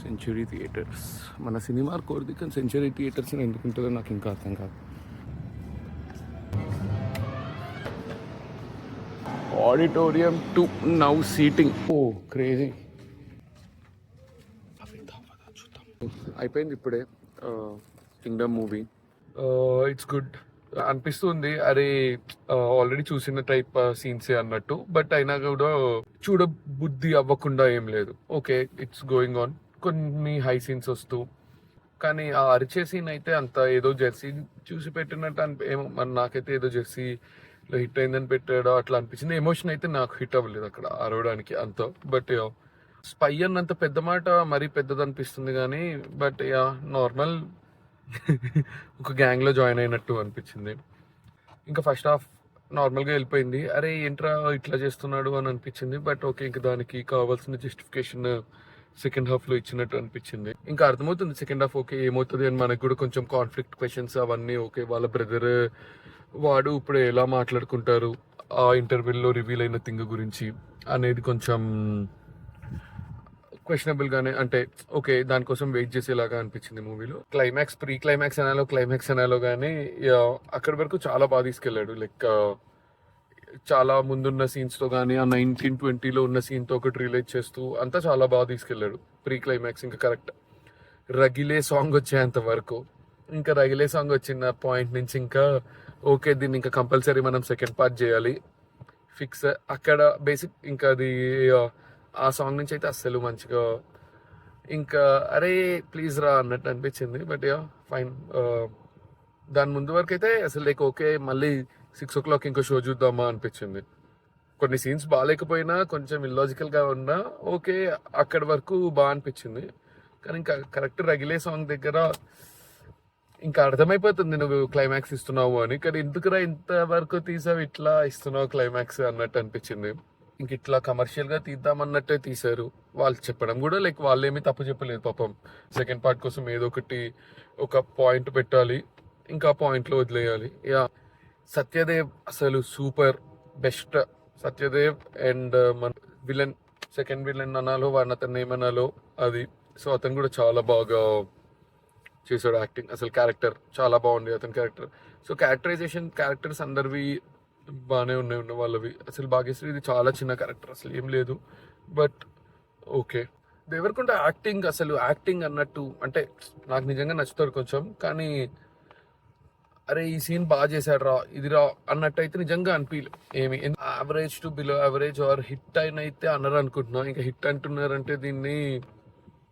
Century Theatres. మన cinema కోరిది కానీ సెంచురీ థియేటర్స్ ఎందుకు ఉంటుందో నాకు ఇంకా అర్థం కాదు. Auditorium 2 now seating. Oh crazy. అయిపోయింది ఇప్పుడే కింగ్డమ్ మూవీ. ఇట్స్ గుడ్ అనిపిస్తుంది. అరే ఆల్రెడీ చూసిన టైప్ సీన్సే అన్నట్టు, బట్ అయినా కూడా చూడ బుద్ధి అవ్వకుండా ఏం లేదు. Okay, it's going on. కొన్ని హై సీన్స్ వస్తూ, కానీ ఆ అరిచే సీన్ అయితే అంత ఏదో జెర్సీ చూసి పెట్టినట్టు ఏమో మరి నాకైతే ఏదో జెర్సీలో హిట్ అయిందని పెట్టాడో అట్లా అనిపించింది. ఎమోషన్ అయితే నాకు హిట్ అవ్వలేదు అక్కడ అరవడానికి అంత. బట్ స్పై అన్నంత పెద్ద మాట మరీ పెద్దది అనిపిస్తుంది కానీ, బట్ నార్మల్ ఒక గ్యాంగ్లో జాయిన్ అయినట్టు అనిపించింది. ఇంకా ఫస్ట్ హాఫ్ నార్మల్గా వెళ్ళిపోయింది. అరే ఏంట్రా ఇట్లా చేస్తున్నాడు అని అనిపించింది. బట్ ఓకే, ఇంకా దానికి కావాల్సిన జస్టిఫికేషన్ సెకండ్ హాఫ్లో ఇచ్చినట్టు అనిపించింది. ఇంకా అర్థమవుతుంది సెకండ్ హాఫ్ ఓకే ఏమవుతుంది అని. మనకు కూడా కొంచెం కాన్ఫ్లిక్ట్ క్వశ్చన్స్ అవన్నీ ఓకే. వాళ్ళ బ్రదర్ వాడు ఇప్పుడు ఎలా మాట్లాడుకుంటారు ఆ ఇంటర్వ్యూలో రివీల్ అయిన థింగ్ గురించి అనేది కొంచెం క్వశ్చనబుల్ గానే, అంటే ఓకే దానికోసం వెయిట్ చేసేలాగా అనిపించింది మూవీలో. క్లైమాక్స్, ప్రీ క్లైమాక్స్ అనాలో క్లైమాక్స్ అనాలో కానీ అక్కడి వరకు చాలా బాగా తీసుకెళ్లాడు. లైక్ చాలా ముందున్న సీన్స్ తో కానీ ఆ 1920లో ఉన్న సీన్ తో ఒకటి రిలేట్ చేస్తూ అంతా చాలా బాగా తీసుకెళ్లాడు. ప్రీ క్లైమాక్స్ ఇంకా కరెక్ట్ రగిలే సాంగ్ వచ్చేంత వరకు, ఇంకా రగిలే సాంగ్ వచ్చిన పాయింట్ నుంచి ఇంకా ఓకే దీన్ని ఇంకా కంపల్సరీ మనం సెకండ్ పార్ట్ చేయాలి ఫిక్స్. అక్కడ బేసిక్ ఇంకా అది ఆ సాంగ్ నుంచి అయితే అస్సలు మంచిగా ఇంకా అరే ప్లీజ్ రా అన్నట్టు అనిపించింది. But fine. దాని ముందు వరకు అయితే అసలు లైక్ ఓకే మళ్ళీ 6 o'clock ఇంకో షో చూద్దామా అనిపించింది. కొన్ని సీన్స్ బాగాలేకపోయినా కొంచెం ఇల్లాజికల్గా ఉన్నా ఓకే అక్కడి వరకు బాగా అనిపించింది. కానీ ఇంకా కరెక్ట్ రగిలే సాంగ్ దగ్గర ఇంకా అర్థమైపోతుంది నువ్వు క్లైమాక్స్ ఇస్తున్నావు అని. కానీ ఎందుకురా ఇంత వరకు తీసావు ఇట్లా ఇస్తున్నావు క్లైమాక్స్ అన్నట్టు అనిపించింది. ఇంక ఇట్లా కమర్షియల్గా తీద్దామన్నట్టే తీశారు. వాళ్ళు చెప్పడం కూడా లైక్ వాళ్ళేమీ తప్పు చెప్పలేదు పాపం. సెకండ్ పార్ట్ కోసం ఏదో ఒకటి ఒక పాయింట్ పెట్టాలి, ఇంకా పాయింట్లో వదిలేయాలి. సత్యదేవ్ అసలు సూపర్ బెస్ట్. సత్యదేవ్ అండ్ మన విలన్, సెకండ్ విలన్ అనాలో వాడిని అతను ఏమనాలో అది. సో అతను కూడా చాలా బాగా చేశాడు యాక్టింగ్. అసలు క్యారెక్టర్ చాలా బాగుంది అతని క్యారెక్టర్. సో క్యారెక్టర్స్ అందరివి బాగానే ఉన్న వాళ్ళవి. అసలు భాగ్యశ్రీది చాలా చిన్న క్యారెక్టర్, అసలు ఏం లేదు. బట్ ఓకే దేవరకొండ యాక్టింగ్ అన్నట్టు అంటే నాకు నిజంగా నచ్చుతాడు కొంచెం. కానీ అరే ఈ సీన్ బాగా చేశాడు రా ఇది రా అన్నట్టు అయితే నిజంగా అనిపించలేదు ఏమి. Average to below average are hit అయిన అయితే అన్నారు అనుకుంటున్నా. ఇంకా హిట్ అంటున్నారంటే దీన్ని